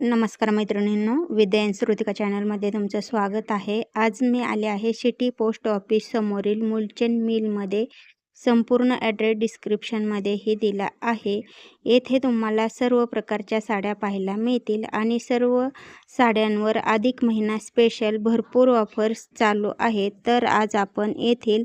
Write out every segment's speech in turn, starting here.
नमस्कार मैत्रिणींनो, विद्या & श्रुतिका चॅनलमध्ये तुमचं स्वागत आहे. आज मी आले आहे सिटी पोस्ट ऑफिस समोरील मूलचंद मिलमध्ये. संपूर्ण ॲड्रेस डिस्क्रिप्शनमध्येही दिला आहे. येथे तुम्हाला सर्व प्रकारच्या साड्या पाहायला मिळतील आणि सर्व साड्यांवर अधिक महिना स्पेशल भरपूर ऑफर्स चालू आहेत. तर आज आपण येथील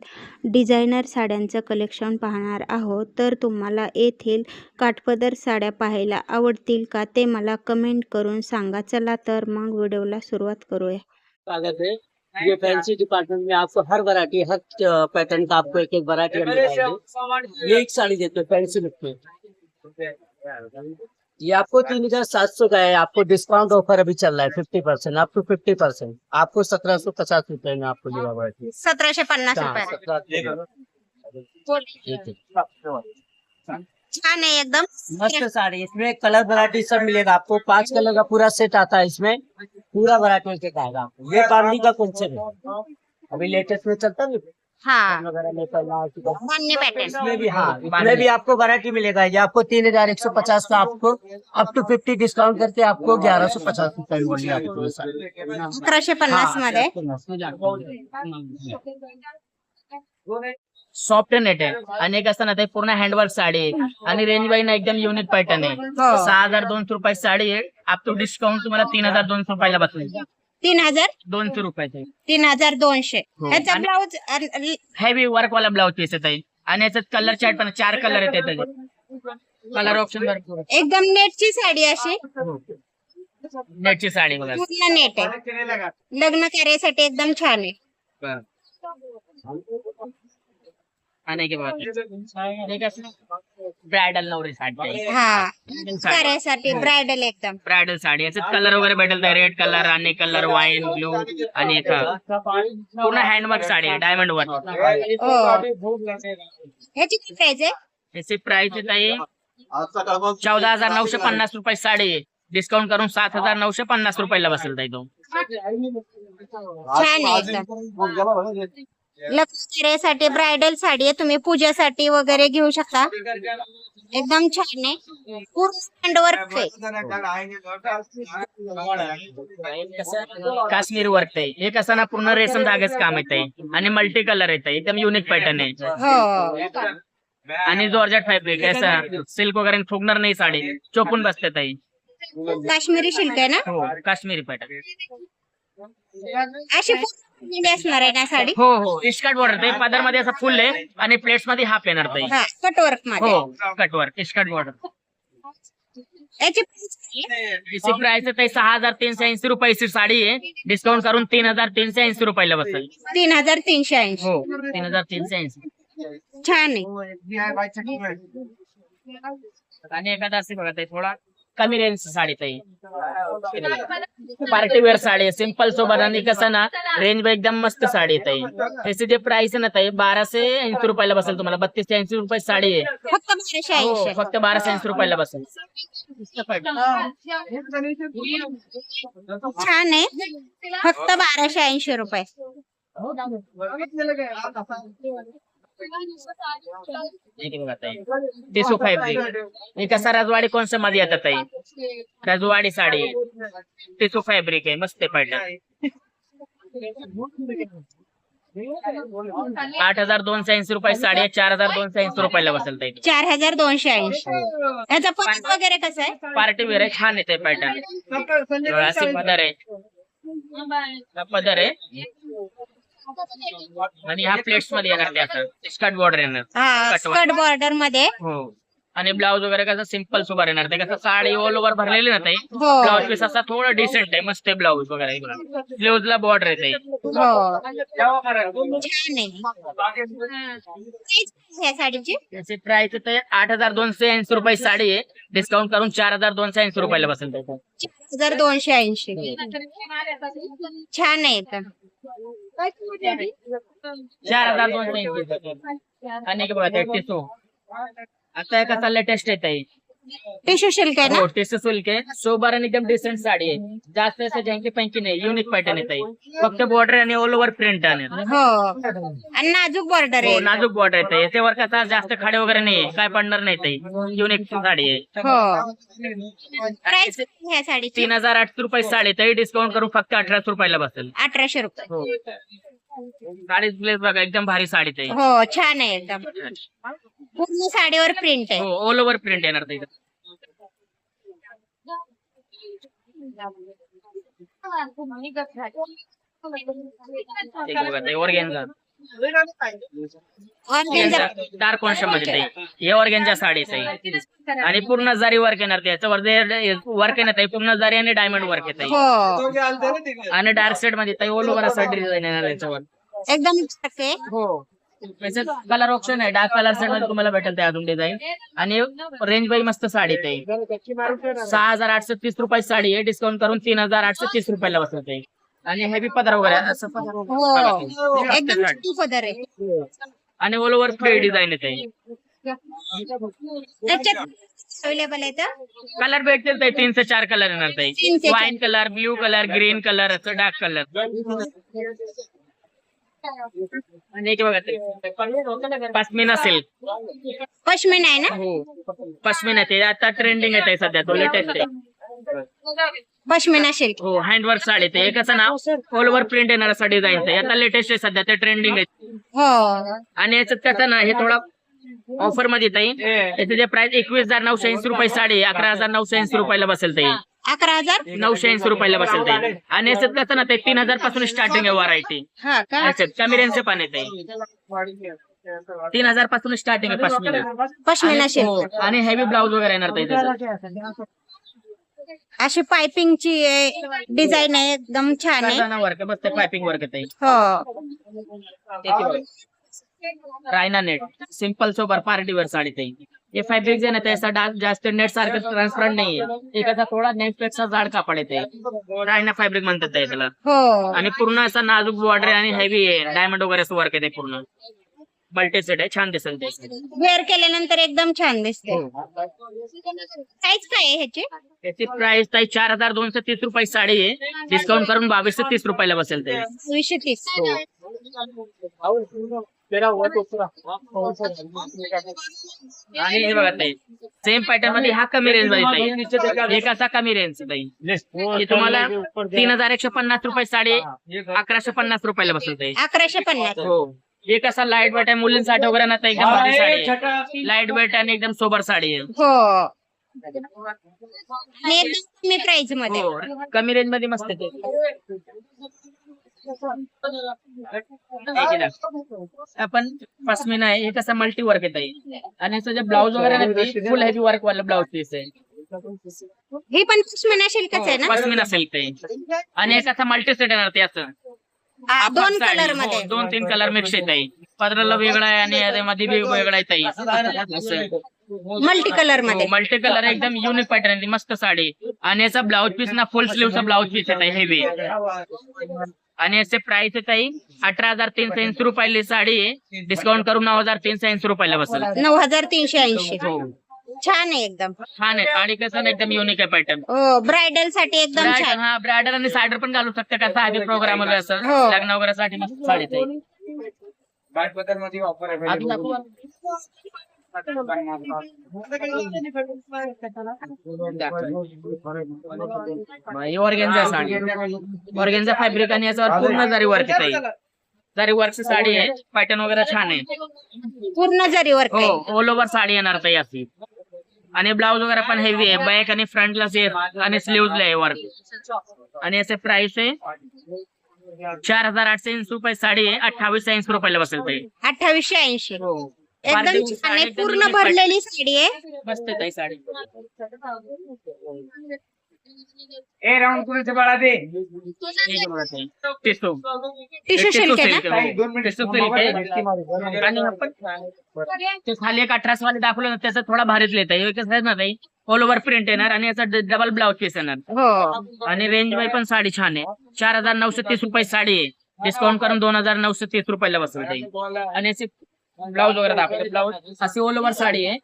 डिझायनर साड्यांचं कलेक्शन पाहणार आहोत. तर तुम्हाला येथील काठपदर साड्या पाहायला आवडतील का ते मला कमेंट करून सांगा. चला तर मग व्हिडिओला सुरुवात करूया. स्वागत है। ये फैंसी डिपार्टमेंट में आपको हर वैरायटी, हर पैटर्न का आपको एक एक वैरायटी हम दिखाएंगे। ये एक साड़ी देते हैं फैंसी लुक में। ये आपको 3700 का है। आपको डिस्काउंट ऑफर अभी चल रहा है 50%, अप टू 50%। आपको 1750 रुपए में आपको दिया हुआ है। 1750 छान आहे एकदम मस्त साड़ी। इसमें कलर वैरायटी सब मिलेगा आपको। 5 कलर का पूरा सेट आता है। इसमें पूरा वैरायटी सेट आएगा आपको। ये बांधनी का कॉन्सेप्ट है, अभी लेटेस्ट में चलता है हाँ वगैरह में बांधनी पैटर्न। इसमें भी इसमें भी आपको वैरायटी मिलेगा। ये आपको 3150 का, आपको अप टू 50 डिस्काउंट करके आपको 1150 रुपए में मिलेगा आपको। 1150 मध्ये सॉफ्ट नेट आहे आणि एक असं ना ते पूर्ण हँडवर्क साडी आहे आणि रेंज वाईज एकदम युनिक पॅटर्न आहे। 6200 रुपये साडी आहे। अप टू डिस्काउंट तुम्हाला 3200 रुपयाला बसले। 3200 रुपयाचे 3200 ह्याचा ब्लाउज हेवी वर्क वाला ब्लाउज पीस आहे आणि याच्यात कलर चार्ट पण 4 कलर येते त्याचे। कलर ऑप्शन भरपूर आहे। एकदम नेटची साडी अशी नेटची साडी बघा, पूर्ण नेट आहे, लग्न कार्यासाठी एकदम छान आहे। आणि ब्रायडल नवरी साडी हा कार्यासाठी ब्रायडल एकदम ब्रायडल साडी। याच्यात कलर वगैरे भेटेल, रेड कलर आणि कलर वाईन ब्लू आणि पूर्ण हँडवर्क साडी आहे, डायमंड वर्क। ह्याची किती प्राइस आहे? याची प्राइस आहे 14,950 रुपये साडी आहे। डिस्काउंट करून 7,950 रुपयाला बसेल ताई तो। छान आहे एकदम, लग्न कार्यासाठी ब्रायडल साडी आहे, तुम्ही पूजेसाठी वगैरे घेऊ शकता। एकदम छान आहे, पूर्ण हँडवर्क आहे, काश्मीर वर्क आहे। हे कसं ना पूर्ण रेशम धाग्याचं काम येत आहे आणि मल्टी कलर येत आहे, एकदम युनिक पॅटर्न आहे। हो आणि जॉर्जेट फॅब्रिक असं सिल्क वगैरे फुगणार नाही साडी, चोपून बसते ताई। काश्मीरी सिल्क आहे ना? हो काश्मीरी पॅटर्न अशी पूर्ण असणार आहे ना साडी? हो हो इस्कर्ट बॉर्डर ते पदर मध्ये असं फुल आहे आणि प्लेट्स मध्ये हाफ येणार ताई। हा कटवर्क मध्ये। हो कटवर्क इस्कर्ट बॉर्डर। याची price किती आहे? इसी प्राइस आहे 6,380 रुपयाची साडी आहे। डिस्काउंट करून 3,380 रुपयाला बसेल। 3,380 हो 3,380। छान आहे। आणि एखादा असे बघा ताई थोडा कमी रेंज साडी ताई, पार्टी वेअर साडी आहे, सिंपल सोबत आणि कसं ना रेंज एकदम मस्त साडी आहे ताई। त्याची जे प्राइस आहे ना ताई 1,280 रुपयाला बसेल तुम्हाला। 3280 रुपये साडी आहे, फक्त 1280। फक्त 1,280 रुपयाला बसेल। छान आहे, फक्त 1280 रुपये। टिश्यू फॅब्रिक हे कसा रजवाडी कॉन्सेप्ट मध्ये येतात ताई। रजवाडी साडी टिश्यू फॅब्रिक आहे, मस्त पॅटर्न। 8,280 रुपये साडी आहे, 4,280 रुपयाला बसेल ताई। 4,280। याचा पदर वगैरे कसं आहे? पार्टी वेअर आहे, छान येते पॅटर्न। असे पदर आहे, पदर आहे आणि ह्या प्लेट्स मध्ये येणार ते असं स्कर्ट बॉर्डर येणार। हा स्कर्ट बॉर्डर मध्ये। हो आणि ब्लाऊज वगैरे कसं सिंपल सुभार येणार ते, कसं साडी ऑल ओव्हर भरलेली ना ताई। हो ब्लाऊज पीस असा थोडा डिसेंट आहे, मस्त आहे ब्लाऊज वगैरे। ब्लाऊज ला बॉर्डर आहे ताई। हो छान आहे। Price काय आहे साडीची? त्याची प्राइस आहे 8,280 रुपये साडी आहे। डिस्काउंट करून 4,280 रुपयाला बसेल त्याचा। 4,280 छान आहे एकदम। 4,280 आणि बघा ते टिश्यू आता कसा लेटेस्ट आहे ताई। टिश्यू सिल्क आहे ना? हो टिश्यू सिल्क आहे, सोबर आणि एकदम डिसेंट साडी आहे. जास्त असं जँकी पंकी नाही, युनिक पॅटर्न येत आहे. फक्त बॉर्डर आणि ऑल ओव्हर प्रिंट आहे. हो आणि नाजूक बॉर्डर हो आहे. नाजूक बॉर्डर येते. याच्यावर कसा जास्त खाडे वगैरे नाही, काय पडणार नाही ते. युनिक साडी आहे. हो. प्राइस ह्या साडीची 3800 रुपये साडी आहे. डिस्काउंट करून फक्त 1800 रुपयाला बसेल. 1800 रुपये. हो साडी प्लेस बघा, एकदम भारी साडी आहे. हो छान आहे एकदम. पूर्ण साडीवर प्रिंट आहे. हो ऑल ओव्हर प्रिंट येणार ते. एक बघा ते ऑर्गेन्झा ऑर्गेन्झा डार्क कॉन्शम मध्ये ते. हे ऑर्गेन्झा साडीच आहे आणि पूर्ण जरी वर्क येणार ते. याच्यावर जे वर्क येणार आहे पूर्ण जरी आणि डायमंड वर्क येत आहे. हो आणि डार्क सेट मध्ये ते ऑल ओव्हर असा डिझाईन येणार याच्यावर. एकदम dark आहे. हो कलर ऑप्शन आहे. डार्क कलर सेट मध्ये तुम्हाला भेटेल ते अजून डिझाईन. आणि रेंज बाई मस्त साडी ते. 6830 रुपये साडी आहे. डिस्काउंट करून 3830 रुपयाला बसत आहे. आणि हेवी पदर वगैरे असं हो बघा ते. एकदम छान पदर आहे. आणि ऑल ओव्हर फ्री डिझाईन येते. त्याच्यात अवेलेबल आहे तर कलर भेटतील ते 3 ते 4 कलर येणार ते. 3 ते 4. White colour, blue colour, green colour, असं डार्क कलर. आणि एक बघा ते पश्मिना सिल्क. पश्मीना आहे ना? हो पश्मिना ते आता ट्रेंडिंग आहे सध्या, तो लेटेस्ट आहे. पश्मीना सिल्क. हो हँडवर्क साडी ते. कसं नाव ऑल ओव्हर प्रिंट येणार असं डिझाईन ते. आता लेटेस्ट आहे सध्या, ते ट्रेंडिंग आहे. हो आणि याच्यात कसं ना हे थोडा ऑफर मध्ये येत आहे. याचे जे प्राइस 21,980 रुपये साडी 11,980 रुपयाला बसेल ते. 11,000. 980 रुपयाला बसेल ते. आणि याच्यात कसं ना ते 3000 पासून स्टार्टिंग आहे व्हरायटी. हा का? याच्यात कमी रेंजचे पण येते. 3000 पासून स्टार्टिंग आहे पश्मिना. पश्मीना सिल्क. हो आणि हेवी ब्लाऊज वगैरे येणार ते त्याच्यात. अशी पायपिंगची डिझाईन आहे. एकदम छान आहे. वर्क बस ते पायपिंग वर्क येते. हो रायना नेट सिंपल सोबर पार्टीवर साडी ते. हे फॅब्रिक जे ना त्याचा जास्त नेट सारखं ट्रान्सपरंट नाहीये. एखादा थोडा नेट पेक्षा जाड कापड येते. रायना फॅब्रिक म्हणतात ते त्याला. हो आणि पूर्ण असा नाजूक बॉर्डर आणि हेवी आहे. डायमंड वगैरे असं वर्क येते पूर्ण. मल्टी सेट आहे, छान दिसेल ते. वेअर केल्यानंतर एकदम छान दिसते. साईज काय आहे ह्याची? त्याची प्राइस ताई 4230 रुपये साडी आहे. डिस्काउंट करून 2230 रुपयाला बसेल ते. 230. आणि हे बघा ताई सेम पॅटर्न मध्ये हा कमी रेंज मध्ये एक असा कमी रेंज ताई. हे तुम्हाला 3150 रुपये साडी 1150 रुपयाला बसेल ते. 1150. हो एक असा लाईट वेट आहे मुलींसाठी वगैरे ना, एकदम भारी साडी आहे. लाईट वेट आणि एकदम सोबर साडी आहे. हो आणि एकदम कमी प्राइस मध्ये. हो कमी रेंज मध्ये मस्त आहे ते. आपण पश्मिना आहे. हे कसं मल्टी वर्क येत आहे. आणि याचं जे ब्लाऊज वगैरे फुल हेवी वर्क वाला ब्लाऊज पीस आहे. ही पण पश्मीना सिल्कच आहे ना? पश्मिना सिल्क आहे. आणि एक असं मल्टी सेट येणार ते असं. दोन कलर मध्ये. 2-3 कलर मिक्स येत आहे. पदराला वेगळा आहे आणि यामध्ये बी वेगळा येत आहे. मल्टी कलर मध्ये. मल्टी कलर एकदम युनिक पॅटर्न आहे. मस्त साडी. आणि याचा ब्लाऊज पीस ना फुल स्लीवचा ब्लाऊज पीस येत आहे हेवी. आणि याचे प्राइस येत आहे 18,380 रुपयाला साडी आहे. डिस्काउंट करून 9,380 रुपयाला बसेल. 9,380. हो छान आहे एकदम. छान आहे. आणि कसं ना एकदम युनिक आहे पॅटर्न. हो ब्रायडल साठी एकदम छान. हा ब्रायडल आणि सायडर पण घालू शकते. कसं आधी प्रोग्राम वगैरे असं हो. लग्न वगैरे साठी मस्त साडी आहे. अजून दाखवू? ऑर्गेन्झा साडी. ऑर्गेन्झा फॅब्रिक आणि याच्यावर पूर्ण जरी वर्क येत. जरी वर्कची साडी आहे. पॅटर्न वगैरे छान आहे. पूर्ण जरी वर्क आहे. हो ऑल ओव्हर साडी येणार ताई अशी. आणि ब्लाऊज वगैरे पण हेवी आहे. बॅक आणि फ्रंटला आणि स्लीव्हला आहे वर्क. आणि याचे प्राइस आहे 4,880 रुपये साडी आहे. 2880 रुपयाला बसेल ताई. 2880. हो एकदम छान आहे. पूर्ण भरलेली साडी आहे. मस्त आहे ताई साडी. टिश्यू टिश्यू सिल्क आहे ना? टिश्यू सिल्क आहे. आणि आपण ते खाली एक 18 वाले दाखवलं ना, त्याचं थोडा भारीच येत आहे. कसं आहे ना ताई ऑल ओव्हर प्रिंट येणार आणि याचा डबल ब्लाऊज पीस येणार. हो आणि रेंज मध्ये पण साडी छान आहे. 4,930 रुपये साडी आहे. डिस्काउंट करून 2,930 रुपयाला बसेल ताई. आणि याचे ब्लाऊज वगैरे दाखवले. ब्लाऊज अशी ऑल ओव्हर साडी आहे.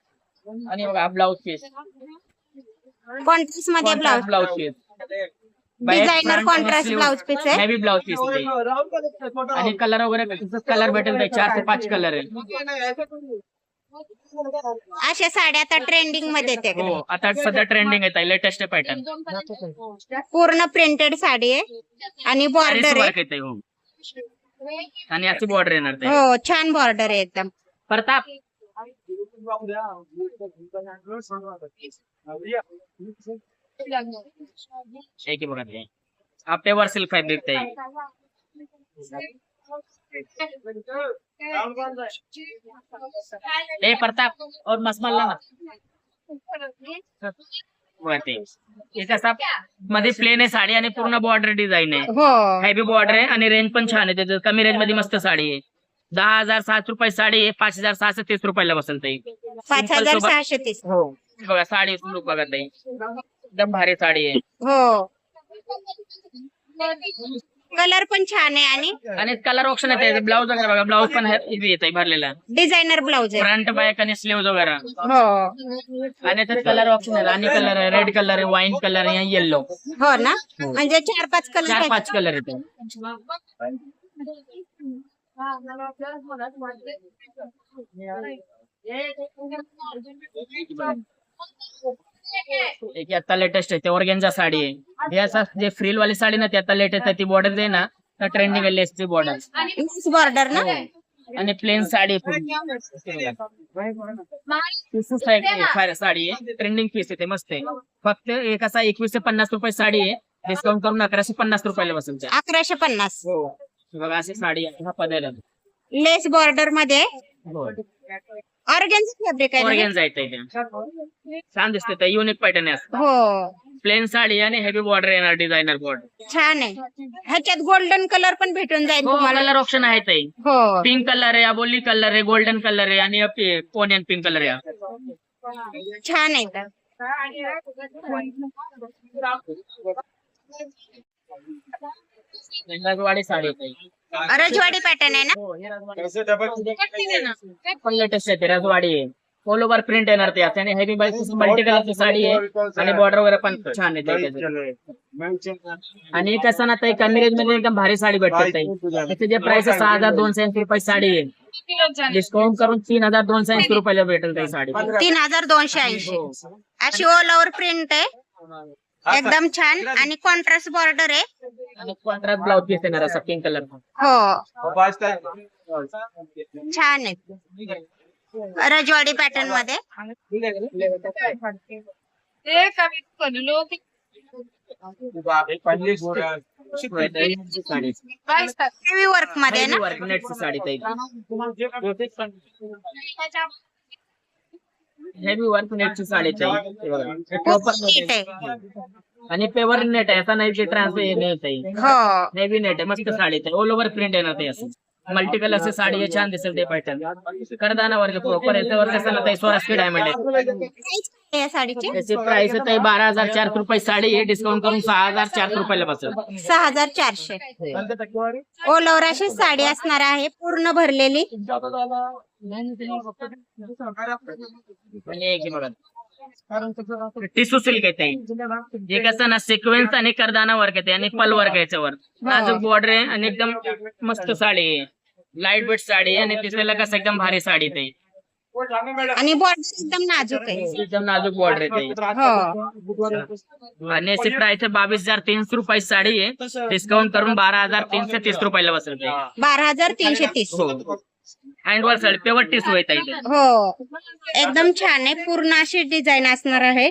आणि बघा ब्लाऊज पीस कॉन्ट्रास्ट मध्ये blouse blouse piece designer contrast blouse piece आहे. हेवी ब्लाउज पीस आणि कलर वगैरे कलर भेटेल ते 4 ते 5 कलर आहे. अशा साड्या आता ट्रेंडिंग मध्ये येते हो आता सध्या ट्रेंडिंग आहे लेटेस्ट पॅटर्न पूर्ण प्रिंटेड साडी आहे आणि बॉर्डर आहे. येते हो आणि याची बॉर्डर येणार ते. हो छान बॉर्डर आहे एकदम. प्रताप एक बघा ते आपल्यावर सिल्क फॅब्रिक ते ए प्रताप और मसमल्ला ना वरती हे कसं मध्ये प्लेन आहे साडी आणि पूर्ण बॉर्डर डिझाईन आहे. हो हेवी बॉर्डर आहे आणि रेंज पण छान आहे. त्याचं कमी रेंज मध्ये मस्त साडी आहे. 10,007 रुपये साडी आहे. 5,630 रुपयाला बसेल ताई. 5,630. हो बघा साडी लुक बघा ताई एकदम भारी साडी आहे. हो कलर पण छान आहे आणि कलर ऑप्शन येते. ब्लाऊज वगैरे बघा ब्लाऊज पण येत आहे भरलेला डिझायनर ब्लाउज आहे. फ्रंट बॅक आणि स्लीव्ह वगैरे हो आणि त्यात कलर ऑप्शन आहे. राणी कलर आहे, रेड कलर आहे, वाईन कलर आहे, येल्लो हो ना म्हणजे 4-5 कलर 4-5 कलर येते. एक आता लेटेस्ट आहे ते ऑर्गेन्झा साडी आहे. हे असं जे फ्रिल वाली साडी ना ती आता लेटेस्ट आहे. ती बॉर्डर आहे ना तर ट्रेंडिंग आहे लेसची बॉर्डर बॉर्डर ना आणि प्लेन साडी साडी आहे. ट्रेंडिंग पीस आहे ते मस्त आहे. फक्त एक असा 2150 रुपये साडी आहे. डिस्काउंट करून 1150 रुपयाला बसेल. 1150. हो बघा अशी साडी आहे. हा पदर लेस बॉर्डर मध्ये ऑर्गेन्झा फॅब्रिक आहे ना? ऑर्गेन्झा येते छान दिसते ते युनिक पॅटर्न आहे. हो प्लेन साडी आणि हेवी बॉर्डर येणार डिझायनर बॉर्डर. छान आहे. ह्याच्यात गोल्डन कलर पण भेटून जाईल तुम्हाला. कलर ऑप्शन आहे ते. हो पिंक कलर आहे, अबोली कलर आहे, गोल्डन कलर आहे आणि पोनियन पिंक कलर आहे. छान आहे. रजवाडी साडी आहे. रजवाडी पॅटर्न आहे ना? पण लेटेस्ट आहे ते रजवाडी आहे. ऑल ओव्हर प्रिंट येणार ते आणि हेवी मल्टी कलरची साडी आहे आणि बॉर्डर वगैरे पण छान आहे. आणि कसं ना ताई कमी रेंज मध्ये एकदम भारी साडी भेटते ताई. त्याचे जे प्राइस आहे 6,280 रुपये साडी आहे. डिस्काउंट करून 3,280 रुपयाला भेटेल ताई साडी. 3,280. अशी ऑल ओव्हर प्रिंट आहे एकदम छान आणि कॉन्ट्रास्ट बॉर्डर आहे आणि कॉन्ट्रास्ट ब्लाउज पीस येणार असा पिंक कलर. हो छान आहे. रजवाडी पॅटर्न मध्ये हेवी वर्क मध्ये ना? नेटची साडी ताई हेवी वर्क नेटची साडी नीट आहे. आणि पेवर नेट आहे. असा नाही की ट्रान्सफर नेट आहे. हो हेवी नेट आहे. मस्त साडी आहे. ऑल ओव्हर प्रिंट येणार ते असं मल्टी कलरची साडी आहे. छान दिसेल ते पॅटर्न. कडदानावर प्रॉपर याच्यावर कसं ना ताई स्वराष्ट्रीय डायमंड आहे. या साडीची त्याची प्राइस आहे 12,400 रुपये साडी आहे. डिस्काउंट करून 6,400 रुपयाला बसेल. 6,400. ऑल ओव्हर अशी साडी असणार आहे पूर्ण भरलेली. आणि एक बघा टिश्यू सिल्क येते. हे कसं ना सिक्वेन्स आणि करदाना वर्क येते आणि पल वर्क याच्यावर नाजूक बॉर्डर आहे आणि एकदम मस्त साडी आहे. लाईट वेट साडी आहे आणि दिसायला कसं एकदम भारी साडी ते आणि बॉर्डर एकदम नाजूक आहे. एकदम नाजूक बॉर्डर येते. हो आणि याची प्राइस 22,300 रुपये साडी आहे. डिस्काउंट करून 12,330 रुपयाला बसेल ते. 12,330. हो हँडवर्क साडी पेवर टिश्यू येत आहे. हो एकदम छान आहे. पूर्ण अशी डिझाईन असणार आहे.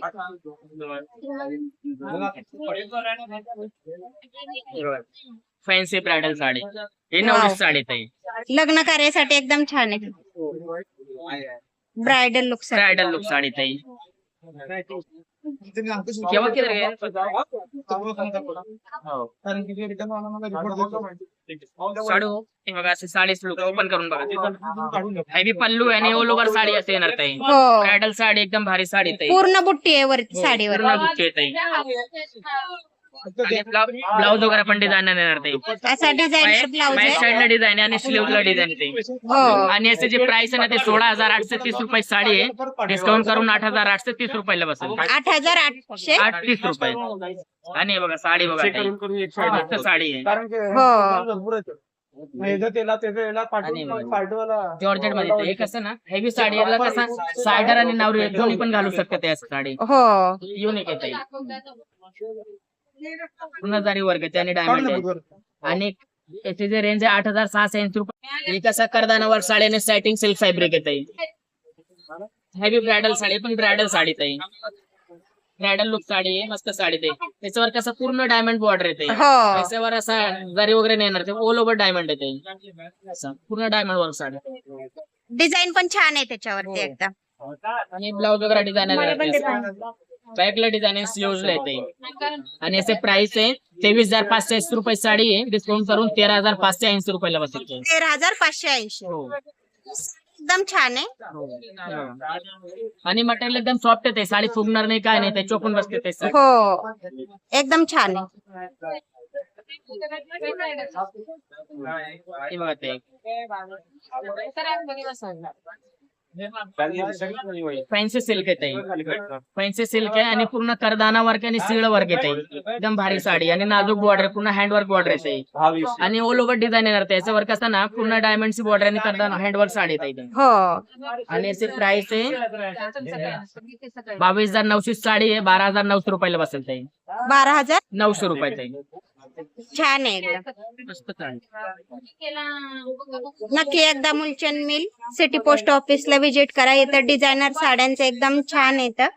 फॅन्सी ब्रायडल साडी ही नवरीच साडी ताई. लग्न कार्यासाठी एकदम छान आहे. Bridal look bridal look sari ताई. केव्हा किती रे? साडी हे बघा अशी साडी लुक ओपन करून बघा. हेवी पल्लू आणि ऑल ओव्हर साडी असे येणार ताई. हो ब्रायडल साडी एकदम भारी साडी ताई. पूर्ण बुट्टी आहे वरती साडीवर. पूर्ण बुट्टी आहे ताई. ब्लाऊज वगैरे पण डिझायनर येणार ते. असा डिझाईनर ब्लाऊज बॅक आहे. साईडला डिझाईन आहे आणि स्लीवला डिझाईन ते. हो आणि याचे जे प्राइस आहे ना ते 16,830 रुपये साडी आहे. डिस्काउंट करून 8,830 रुपयाला बसेल. 8,800. 830 रुपये. आणि हे बघा साडी बघा ताई. मस्त साडी आहे. जॉर्जेट मध्ये ते. हे कसं ना हेवी साडी याला कसं सायडर आणि नवरी दोन्ही पण घालू शकतात त्या साडी. हो युनिक आहे ताई. पूर्ण जरी वर्ग आहे आणि डायमंड आहे. आणि याची जे रेंज आहे 8,680 रुपये. ही कसं करदानावर साडी आणि सॅटिंग सिल्क फॅब्रिक येते. हेवी ब्रायडल साडी पण ब्रायडल साडी ताई. ब्रायडल लुक साडी आहे. मस्त साडी ते. त्याच्यावर कसं पूर्ण डायमंड बॉर्डर येते. हो त्याच्यावर असा जरी वगैरे नाही येणार ते ऑल ओव्हर डायमंड येते. असं पूर्ण डायमंड वर्क साडी. डिझाईन पण छान आहे त्याच्यावरती एकदम. आणि ब्लाऊज वगैरे डिझायनर बॅकला डिझायनर स्लीव्हजला येते. आणि याचे प्राइस आहे 23,580 रुपये साडी आहे. डिस्काउंट करून 13,580 रुपयाला बसेल. 13,580. हो. एकदम छान आहे. आणि मटेरियल एकदम सॉफ्ट आहे. साडी फुगणार नाही काय नाही. त्याच्यावर पण बसते ते साडी. हो एकदम छान आहे. हे बघा ते फॅन्सी सिल्क आहे. फॅन्सी सिल्क आहे आणि पूर्ण करदाना वर्क आणि सीळ वर्क येते. एकदम भारी साडी आणि नाजूक बॉर्डर पूर्ण हँडवर्क बॉर्डर येते. आणि ऑल ओव्हर डिझाईन येणार त्याचं वर्क असताना पूर्ण डायमंडची बॉर्डर आणि करदाना हँडवर्क साडी येते. हो आणि याची प्राइस आहे 22,900 साडी आहे. 12,900 रुपयाला बसेल ताई. 12,900 रुपये ताई. छान आहे एकदम. मस्त साडी. नक्की एकदा मुलचंद मिल सिटी पोस्ट ऑफिसला व्हिजिट करा. इथं डिझायनर साड्यांचं एकदम छान येतं.